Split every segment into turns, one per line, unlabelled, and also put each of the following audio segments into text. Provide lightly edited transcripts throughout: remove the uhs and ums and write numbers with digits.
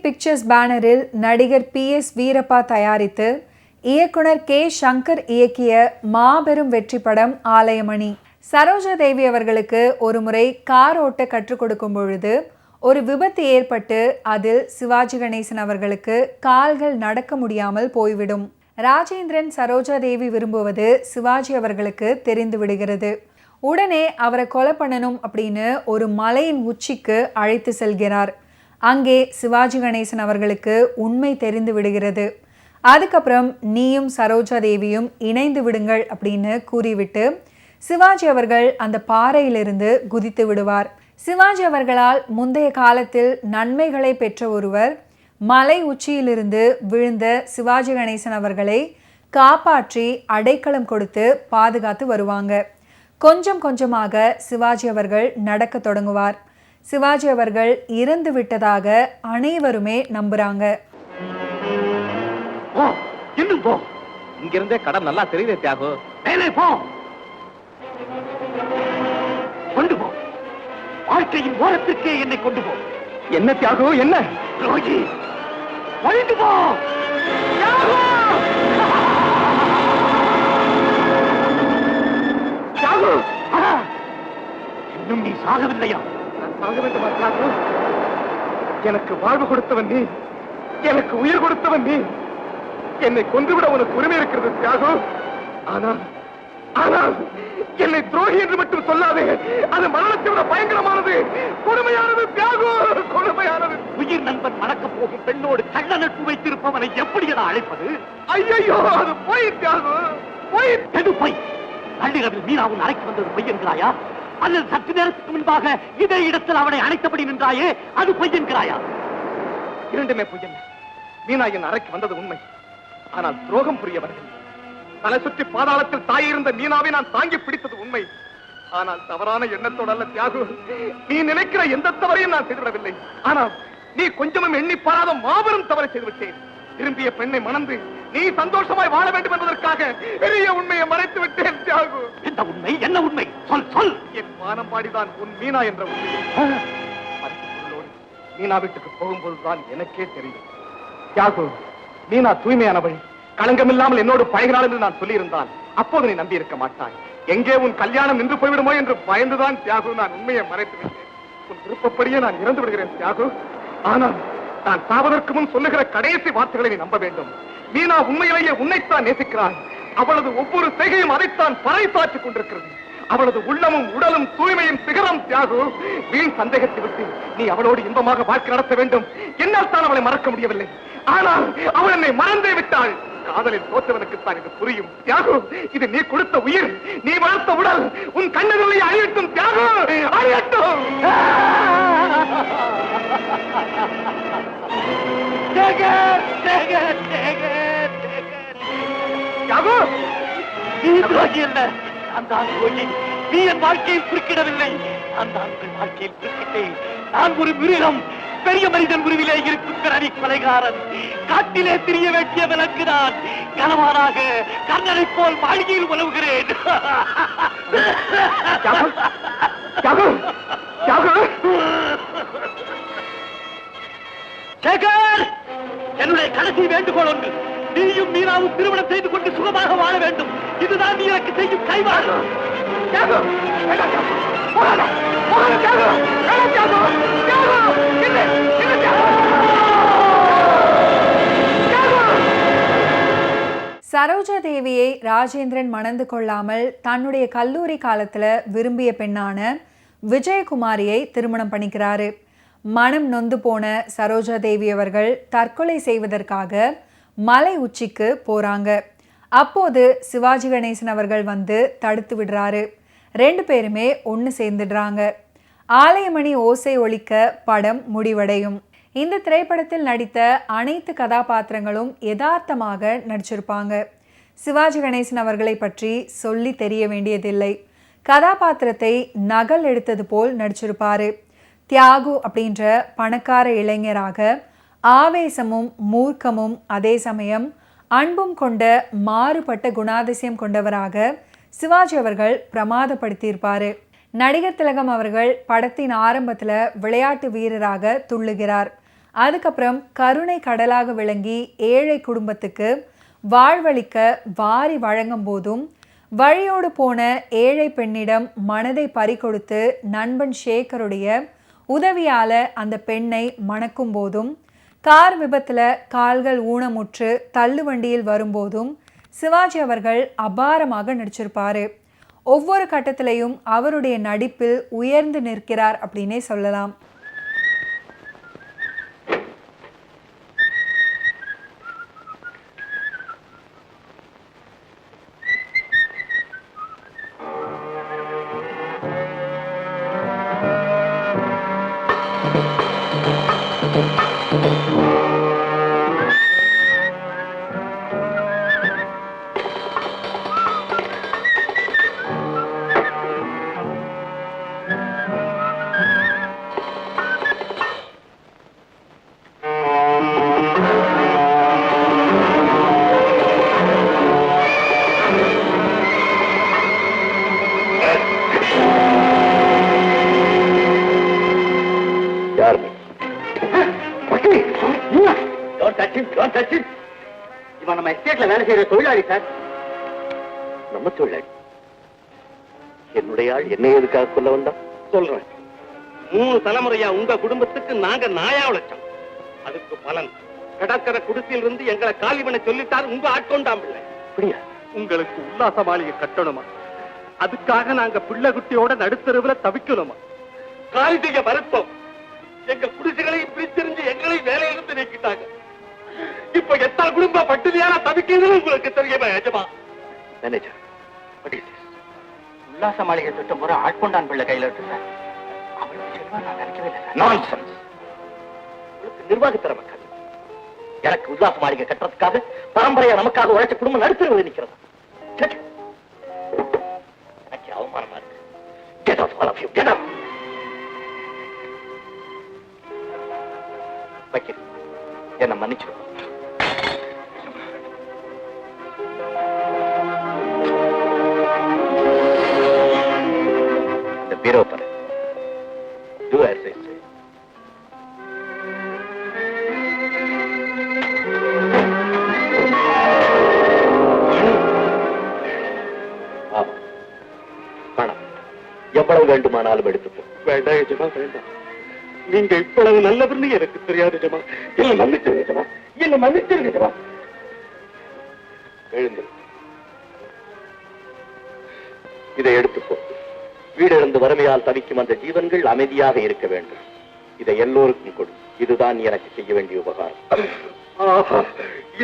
Pictures பேனரில் நடிகர் PS Veerappa தயாரித்து இயக்குனர் K சங்கர் இயக்கிய மாபெரும் வெற்றி படம் ஆலயமணி. சரோஜா தேவி அவர்களுக்கு ஒரு முறை கார் ஓட்ட கற்றுக் கொடுக்கும் பொழுது ஒரு விபத்து ஏற்பட்டு அதில் சிவாஜி கணேசன் அவர்களுக்கு கால்கள் நடக்க முடியாமல் போய்விடும். ராஜேந்திரன் சரோஜா தேவி விரும்புவது சிவாஜி அவர்களுக்கு தெரிந்து விடுகிறது. உடனே அவரை கொலை பண்ணணும் அப்படின்னு ஒரு மலையின் உச்சிக்கு அழைத்து செல்கிறார். அங்கே சிவாஜி கணேசன் அவர்களுக்கு உண்மை தெரிந்து விடுகிறது. அதுக்கப்புறம் நீயும் சரோஜா தேவியும் இணைந்து விடுங்கள் அப்படின்னு கூறிவிட்டு சிவாஜி அவர்கள் அந்த பாறையிலிருந்து குதித்து விடுவார். சிவாஜி அவர்களால் முந்தைய காலத்தில் நன்மைகளை பெற்ற ஒருவர் மலை உச்சியிலிருந்து விழுந்த சிவாஜி கணேசன் அவர்களை காப்பாற்றி அடைக்கலம் கொடுத்து பாதுகாத்து வருவாங்க. கொஞ்சம் கொஞ்சமாக சிவாஜி அவர்கள் நடக்க தொடங்குவார். சிவாஜி அவர்கள் இறந்து விட்டதாக அனைவருமே நம்புறாங்க.
இங்கிருந்தே கடன் நல்லா தெரியுதே தியாகு. மேலே போ, கொண்டு போ, வாழ்க்கையின் ஓரத்திற்கே என்னை கொண்டு போ. என்ன தியாகு, என்ன ரோஜி, கொண்டு போ. தியாகு, இன்னும் நீ சாகவில்லையா? நான் சாக வேண்டுமா தியாகு? எனக்கு வாழ்வு கொடுத்தவன் நீ, எனக்கு உயிர் கொடுத்தவன் நீ. என்னை கொன்றுவிட உனக்கு உரிமை இருக்கிறது தியாகு. ஆனால் ஆனால் என்னை துரோகி என்று மட்டும் சொல்லாதே. அது மரணத்தை விட பயங்கரமானது, கொடுமையானது தியாகு, கொடுமையானது. உயிர் நண்பன் மணக்க போகும் பெண்ணோடு கள்ள நட்பு வைத்திருப்பவனை எப்படி என அழைப்பது? ஐயோ, அது போய் தியாகு, போய். எது போய்? நள்ளிரவில் மீனாவும் அழைத்து வந்தது பொய் என்கிறாயா? அல்லது சற்று நேரத்துக்கு முன்பாக இதே இடத்தில் அவனை அழைத்தபடி நின்றாயே, அது பொய் என்கிறாயா? இரண்டுமே பொய். மீனா என் அறைக்கு வந்தது உண்மை. ஆனால் துரோகம் புரியவர்கள் தலை சுற்றி பாதாளத்தில் தாயிருந்த மீனாவை நான் தாங்கி பிடித்தது உண்மை. ஆனால் தவறான எண்ணத்தோடு அல்ல தியாகு. நீ நினைக்கிற எந்த தவறையும் நான் செய்துவிடவில்லை. ஆனால் நீ கொஞ்சமும் எண்ணி பாராத மாபெரும் தவறை செய்துவிட்டேன். விரும்பிய பெண்ணை மணந்து நீ சந்தோஷமாய் வாழ வேண்டும் என்பதற்காக பெரிய உண்மையை மறைத்து விட்டேன் தியாகு. என்ன உண்மை? என்ன உண்மை? சொல் சொல். என் மானம் பாடிதான் உன் மீனா என்ற உண்மை. மீனா வீட்டுக்கு போகும்போதுதான் எனக்கே தெரியும் தியாகு, மீனா தூய்மையானவள், களங்கமில்லாமல் என்னோடு பழகினாள் என்று நான் சொல்லியிருந்தால் அப்போது நீ நம்பி இருக்க மாட்டாய். எங்கே உன் கல்யாணம் நின்று போய்விடுமோ என்று பயந்துதான் தியாகு நான் உண்மையை மறைத்து விட்டேன். உன் விருப்பப்படியே நான் இறந்து விடுகிறேன் தியாகு. ஆனால் நான் சாவதற்கு முன் சொல்லுகிற கடைசி வார்த்தைகளை நீ நம்ப வேண்டும். மீனா உண்மையிலேயே உன்னைத்தான் நேசிக்கிறாள். அவளது ஒவ்வொரு செய்கையும் அதைத்தான் பறைசாற்றிக் கொண்டிருக்கிறது. அவளது உள்ளமும் உடலும் தூய்மையும் சிகரம் தியாகு. வீண் சந்தேகத்தை விட்டு நீ அவளோடு இன்பமாக வாழ்க்கை நடத்த வேண்டும். என்னால் தான் அவளை மறக்க முடியவில்லை. ஆனால் அவள் என்னை மறந்தே விட்டாள். காதலில் தோற்றவனுக்குத்தான் இது புரியும் தியாகு. இது நீ கொடுத்த உயிர், நீ வளர்த்த உடல், உன் கண்ணீரை அழியட்டும் தியாகு, அழியட்டும். தியாகு, நீ துரோகி அல்ல. அந்த துரோகி நீ என் வாழ்க்கையில் குறுக்கிடவில்லை. அந்த ஆண்கள் வாழ்க்கையில் குறுக்கிட்டேன். நான் ஒரு மிருகம், பெரிய மனிதன் உருவிலே இருக்கும் கரணி கொலைகாரன். காட்டிலே திரிய வேண்டிய விலங்குதான். கனவானாக கர்ணனை போல் மாளிகையில் உலவுகிறேன். சேகர், என்னுடைய கடைசி வேண்டுகோள் ஒன்று. நீயும் மீனாவும் திருமணம் செய்து கொண்டு சுகமாக வாழ வேண்டும். இதுதான் நீ எனக்கு செய்யும் கைவாறு.
சரோஜா தேவியை ராஜேந்திரன் மணந்து கொள்ளாமல் தன்னுடைய கல்லூரி காலத்துல விரும்பிய பெண்ணான விஜயகுமாரியை திருமணம் பண்ணிக்கிறாரு. மனம் நொந்து போன சரோஜா தேவி அவர்கள் தற்கொலை செய்வதற்காக மலை உச்சிக்கு போறாங்க. அப்போது சிவாஜி கணேசன் அவர்கள் வந்து தடுத்து விடுறாரு. ரெண்டு பேருமே ஒன்று சேர்ந்துடுறாங்க. ஆலயமணி ஓசை ஒலிக்க படம் முடிவடையும். இந்த திரைப்படத்தில் நடித்த அனைத்து கதாபாத்திரங்களும் யதார்த்தமாக நடிச்சிருப்பாங்க. சிவாஜி கணேசன் அவர்களை பற்றி சொல்லி தெரிய வேண்டியதில்லை. கதாபாத்திரத்தை நகல் எடுத்தது போல் நடிச்சிருப்பாரு. தியாகு அப்படின்ற பணக்கார இளைஞராக ஆவேசமும் மூர்க்கமும் அதே சமயம் அன்பும் கொண்ட மாறுபட்ட குணாதிசயம் கொண்டவராக சிவாஜி அவர்கள் பிரமாதப்படுத்தியிருப்பாரு. நடிகர் திலகம் அவர்கள் படத்தின் ஆரம்பத்தில் விளையாட்டு வீரராக துள்ளுகிறார். அதுக்கப்புறம் கருணை கடலாக விளங்கி ஏழை குடும்பத்துக்கு வாழ்வளிக்க வாரி வழங்கும் போதும், வழியோடு போன ஏழை பெண்ணிடம் மனதை பறிகொடுத்து நண்பன் சேகருடைய உதவியால அந்த பெண்ணை மணக்கும் போதும், கார் விபத்துல கால்கள் ஊனமுற்று தள்ளுவண்டியில் வரும்போதும் சிவாஜி அவர்கள் அபாரமாக நடிச்சிருப்பாரு. ஒவ்வொரு கட்டத்திலையும் அவருடைய நடிப்பில் உயர்ந்து நிற்கிறார் அப்படின்னே சொல்லலாம்.
இவன் நம்ம எஸ்டேட்ல வேலை செய்யற தொழிலாளி சார். நம்ம தொழிலாளி? என்னுடைய ஆள் என்ன எதுக்காக சொல்ல வந்தா? சொல்றேன். 3 தலைமுறையா உங்க குடும்பத்துக்கு நாங்க நாயா உழைச்சோம். அதுக்கு பலன் கடற்கரை குடிசையில் இருந்து எங்களை காலி பண்ண சொல்லிட்டாரு உங்க ஆட்கொண்டாம் பிள்ளை. அப்படியா? உங்களுக்கு உல்லாச மாளிகை கட்டணுமா? அதுக்காக நாங்க பிள்ளை குட்டியோட நடுத்தருவுல தவிக்கணுமா? காலி செய்ய மறுத்தோம். எங்க குடிசைகளை பிரித்திருந்து எங்களை வேலையிலிருந்து நீக்கிட்டாங்க. இப்ப எத்தனை குடும்பம் பட்டினியான தவிக்கிறது உங்களுக்கு தெரியுமா? எஜமா மேனேஜர், உல்லாச மாளிகை திட்டம் போற ஆட்கொண்டான் பிள்ளை கையில இருக்கு சார். அவளுக்கு செல்வா நான் நினைக்கவே இல்லை சார். நான்சென்ஸ். உங்களுக்கு நிர்வாக திறமை கம்மி. எனக்கு உல்லாச மாளிகை கட்டுறதுக்காக பரம்பரையா நமக்காக உழைச்ச குடும்பம் நடுத்தருவில் நிற்கிறதா? எனக்கு அவமானமா இருக்கு. Get out, all of you. Get out. வைக்கிறேன். என்ன மன்னிச்சிடும். இந்த பீரோ பாரு. Do as I say. பணம் எவ்வளவு வேண்டுமானாலும் எடுத்துப்போம். வேண்டாம் எஜமா, வேண்டாம். நீங்க இவ்வளவு நல்லவர்னு எனக்கு தெரியாது ஜமா. என்ன மன்னிச்சிருங்க ஜமா, என்ன மன்னிச்சிருங்க ஜமா. எழுந்து இதை எடுத்துப்போ. வீடிருந்து வறுமையால் தவிக்கும் அந்த ஜீவன்கள் அமைதியாக இருக்க வேண்டும். இதை எல்லோருக்கும் கொடு. இதுதான் எனக்கு செய்ய வேண்டிய உபகாரம்.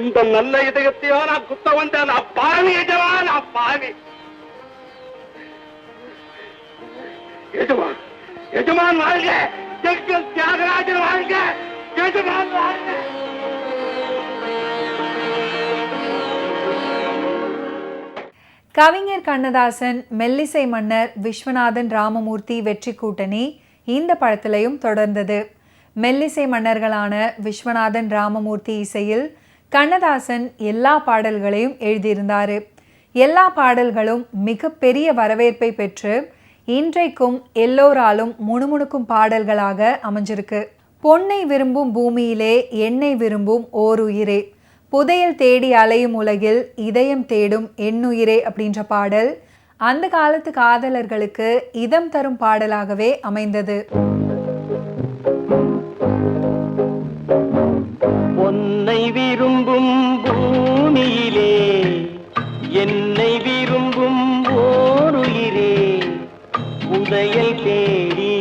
இந்த நல்ல இதயத்தையோ நான் குத்த வந்தேன். பாவி எஜமா, நான் பாவி. எஜமான், எஜமான் வாழ்க. எங்கள் தியாகராஜன் வாழ்க. எஜமான் வாழ்க.
கவிஞர் கண்ணதாசன், மெல்லிசை மன்னர் விஸ்வநாதன் ராமமூர்த்தி வெற்றி கூட்டணி இந்த படத்திலையும் தொடர்ந்தது. மெல்லிசை மன்னர்களான விஸ்வநாதன் ராமமூர்த்தி இசையில் கண்ணதாசன் எல்லா பாடல்களையும் எழுதியிருந்தார். எல்லா பாடல்களும் மிக பெரிய வரவேற்பை பெற்று இன்றைக்கும் எல்லோராலும் முணுமுணுக்கும் பாடல்களாக அமைஞ்சிருக்கு. பொன்னை விரும்பும் பூமியிலே என்னை விரும்பும் ஓருயிரே, புதையல் தேடி அலையும் உலகில் இதயம் தேடும் எண்ணுயிரே அப்படின்ற பாடல் அந்த காலத்து காதலர்களுக்கு இதம் தரும் பாடலாகவே அமைந்தது.
பொன்னை விரும்பும் பூமியிலே என்னை விரும்பும் ஓருயிரே, புதையல் தேடி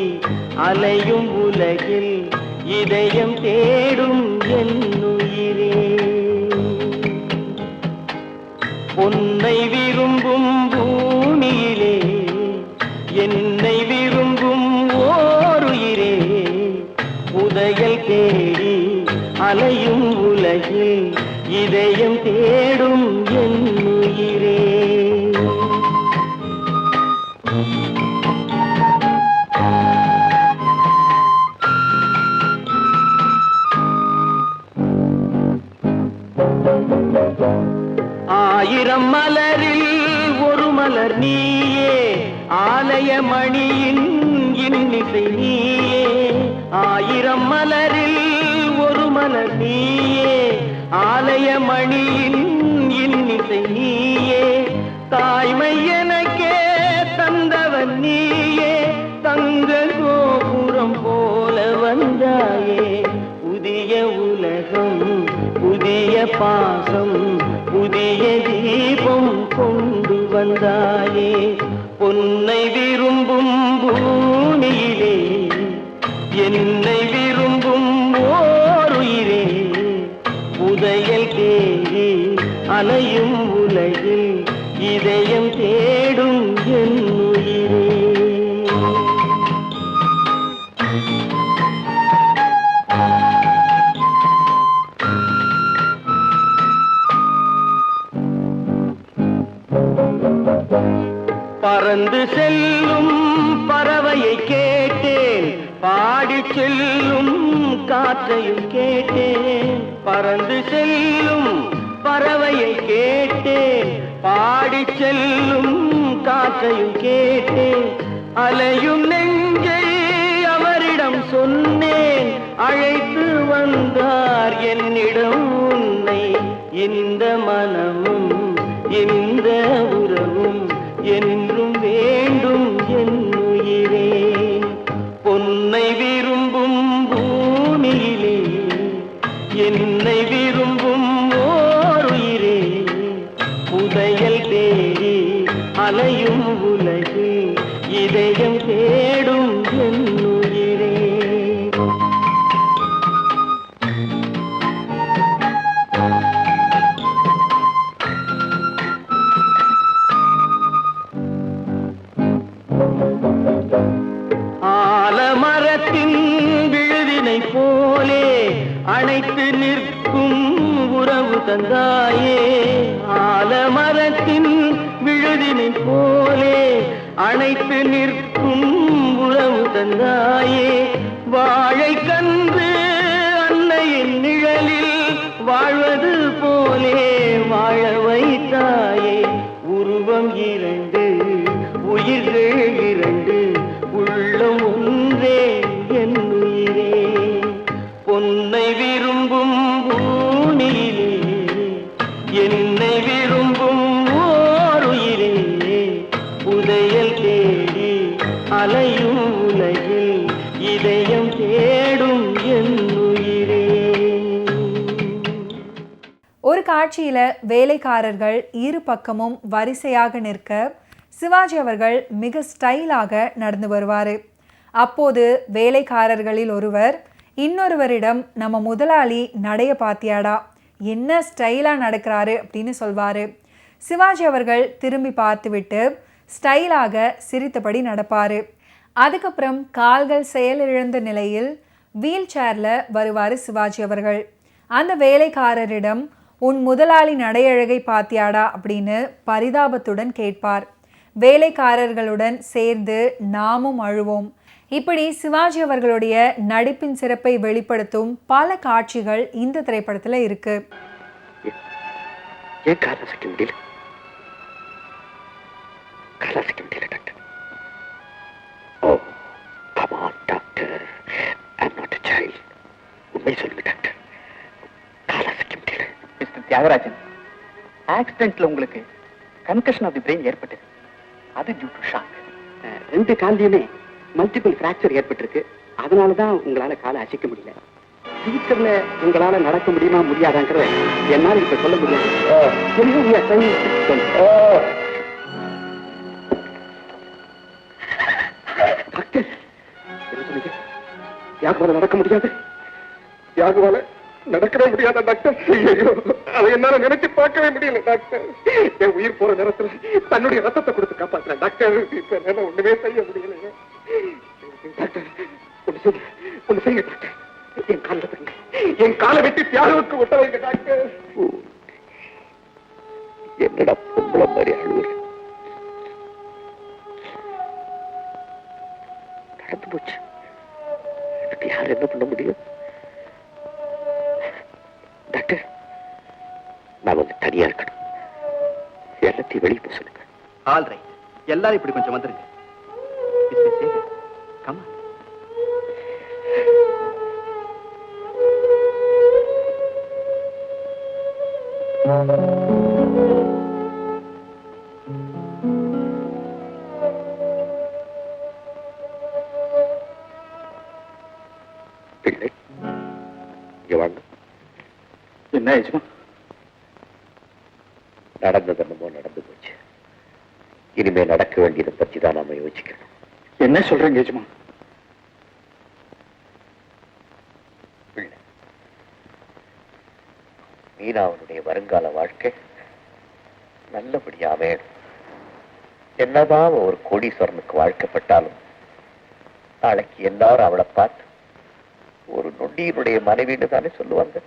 அலையும் உலகில் இதயம் தேடும் என்னுயிரே. பொன்னை விரும்பும் பூமியிலே என்னை விரும்பும் ஓருயிரே, புதையல் தேடி அலையும் உலகில் இதயம் தேடும் என்னுயிரே. ஆயிரம் மலரில் ஒரு மலர் நீயே, ஆலய மணியின் இன்னிசை நீயே. ஆயிரம் மலரில் மலர் நீயே, ஆலயமணியின் இன்னிசை நீயே, தாய்மை எனக்கே தந்தவன் நீயே, தங்க கோபுரம் போல வந்தாயே, புதிய உலகம் புதிய பாசம் புதிய தீபம் கொண்டு வந்தாயே, பொன்னை விரும்பும் பூமியிலே என்னை விரும்பும் ஓருயிரே, புதையல் தேடி அலையும் உலகில் இதயம் தேடும் என் உயிரே. பறந்து செல்லும் பறவையை கேட்டேன், பாடி செல்லும் காற்றையும் கேட்டேன், பறந்து செல்லும் பறவையை கேட்டேன், பாடி செல்லும் காற்றையும் கேட்டேன், அலையும் நெஞ்சை அவரிடம் சொன்னேன், அழைத்து வந்தார் என்னிடம் உன்னை, இந்த மனமும் இந்த உறவும் என்றும் வேண்டும் என் உயிரே, பொன்னை விரும்பும் பூமியிலே என்னை விரும்பும் ஓருயிரே, புதையல் தேடி அலையும் உலகில் இதயம் தேடும் என் உயிரே. ஆலமரத்தின் விழுதினை போலே அணைத்து நிற்கும் உறவு தந்தாயே, ஆலமரத்தின் விழுதினை போலே அணைத்து நிற்கும் உறவு தந்தாயே, வாழை கன்று அன்னையின் நிழலில் வாழ்வது போலே வாழ வைத்தாயே, உருவம் இரண்டு உயிர்கள் இரண்டு உள்ளம் ஒன்றே என் உயிரே, பொன்னை விரும்பும் பூமியிலே என்னை விரும்பும் ஓருயிரே, புதையல் தேடி அலையும் உலகில் இதயம் தேடும் என் உயிரே.
ஒரு காட்சியில வேலைக்காரர்கள் இரு பக்கமும் வரிசையாக நிற்க சிவாஜி அவர்கள் மிக ஸ்டைலாக நடந்து வருவார். அப்போது வேலைக்காரர்களில் ஒருவர் இன்னொருவரிடம், நம்ம முதலாளி நடைய பாத்தியாடா, என்ன ஸ்டைலாக நடக்கிறாரு அப்படின்னு சொல்வார். சிவாஜி அவர்கள் திரும்பி பார்த்துவிட்டு ஸ்டைலாக சிரித்தபடி நடப்பார். அதுக்கப்புறம் கால்கள் செயலிழந்த நிலையில் வீல் சேரில் வருவார் சிவாஜி அவர்கள். அந்த வேலைக்காரரிடம், உன் முதலாளி நடையழகை பாத்தியாடா அப்படின்னு பரிதாபத்துடன் கேட்பார். வேலைக்காரர்களுடன் சேர்ந்து நாமும் அழுவோம். இப்படி சிவாஜி அவர்களுடைய நடிப்பின் சிறப்பை வெளிப்படுத்தும் பல காட்சிகள் இந்த திரைப்படத்தில் இருக்கு.
தியாகராஜன், ஆக்சிடென்ட்ல உங்களுக்கு கன்கஷன் ஆஃப் தி பிரெயின் ஏற்பட்டது. அது டியூ டு ஷாக். ரெண்டு கால்லையுமே மல்டிபிள் பிராக்சர் ஏற்பட்டிருக்கு. அதனாலதான் உங்களால காலை அசைக்க முடியல. ஃபியூச்சர்ல உங்களால நடக்க முடியுமா முடியாதாங்கிறத என்னால இப்ப சொல்ல முடியாது. டாக்டர், யாருவால நடக்க முடியாது? யாருவால நடக்கவே முடியாத டாக்டர்? அதை என்னால நினைச்சு பார்க்கவே முடியல டாக்டர். என் உயிர் போற நேரத்துல தன்னுடைய ரத்தத்தை கொடுத்து காப்பாத்துறேன் டாக்டர். இப்ப என்னால ஒண்ணுமே செய்ய முடியல டாக்டர். ஒண்ணு செய்ய டாக்டர். என் காலில் தங்க, என் காலை வெட்டி தியாகவுக்கு விட்ட வைங்க டாக்டர். என்னடா பொம்பளை மாதிரி அழுவுற? நடந்து போச்சு. அதுக்கு யார் என்ன பண்ண முடியும் டாக்டர்? நான் வந்து தனியா இருக்கணும். எல்லாத்தையும் வெளியே போக சொல்லுங்க. ஆல் ரைட், எல்லாரும் இப்படி கொஞ்சம் வந்துருங்க. கமா. பிள்ளை, இங்க வாங்க. என்ன ஆயிடுச்சுமா? நடந்தது என்னமோ நடந்து போச்சு. இனிமே நடக்க வேண்டியதை பற்றி தான் நாம யோசிக்கணும். என்ன சொல்றீங்க ஏஜமா? மீனாவனுடைய வருங்கால வாழ்க்கை நல்லபடியா அமையணும். என்னதான் ஒரு கோடீஸ்வரனுக்கு வாழ்க்கப்பட்டாலும் நாளைக்கு எல்லாரும் அவளை பார்த்து ஒரு நொண்டியினுடைய மனைவின்னு தானே சொல்லுவாங்க.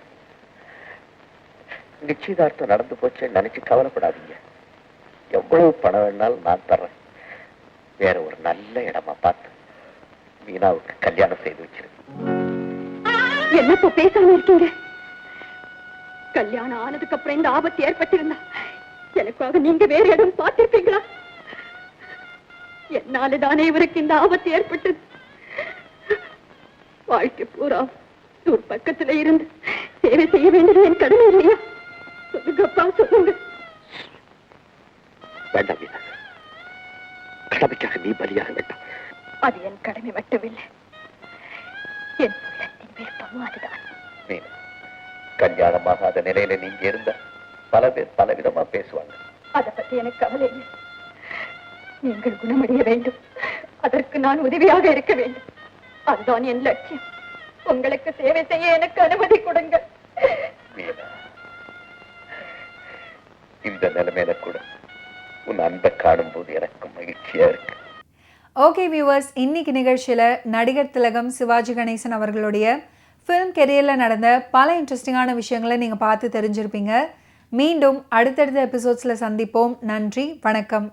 நிச்சயதார்த்தம் நடந்து போச்சு நினைச்சு கவலைப்படாதீங்க. எவ்வளவு பணம் வேணாலும் நான் தர்றேன். வேற ஒரு நல்ல இடமா பார்த்து மீனாவுக்கு கல்யாணம் செய்து வச்சிருக்கேன்.
என்னப்போ பேசாம இருக்கீங்க? கல்யாணம் ஆனதுக்கு அப்புறம் இந்த ஆபத்து ஏற்பட்டிருந்தா எனக்காக நீங்க வேற இடம் பார்த்திருப்பீங்களா? என்னாலதானே இவருக்கு இந்த ஆபத்து ஏற்பட்டது. வாழ்க்கை பூரா ஒரு பக்கத்துல இருந்து சேவை செய்ய வேண்டியது என் கடமை இல்லையா? சொல்லுங்கப்பா, சொல்லுங்க.
வேண்டாம் மீனா, கடமைக்காக நீ பலியாக வேண்டாம்.
அது என் கடமை மட்டுமில்லை, என் உள்ளத்தின் விருப்பமும் அதுதான்.
மீனா, கல்யாணமாகாத நிலையில நீங்க இருந்த பல பேர் பலவிதமா பேசுவாங்க.
அதை பத்தி எனக்கு கவலை இல்லை. நீங்கள் குணமடைய வேண்டும், அதற்கு நான் உதவியாக இருக்க வேண்டும். அதுதான் என் லட்சியம். உங்களுக்கு சேவை செய்ய எனக்கு அனுமதி கொடுங்க.
மீனா, இந்த நிலைமையில கூட உன் அன்பை காணும் போது எனக்கு மகிழ்ச்சியா இருக்கு.
ஓகே வியூவர்ஸ், இன்னைக்கு நிகழ்ச்சியில் நடிகர் திலகம் சிவாஜி கணேசன் அவர்களுடைய ஃபிலிம் கெரியரில் நடந்த பல இன்ட்ரெஸ்டிங்கான விஷயங்களை நீங்கள் பார்த்து தெரிஞ்சிருப்பீங்க. மீண்டும் அடுத்தடுத்த எபிசோட்ஸில் சந்திப்போம். நன்றி, வணக்கம்.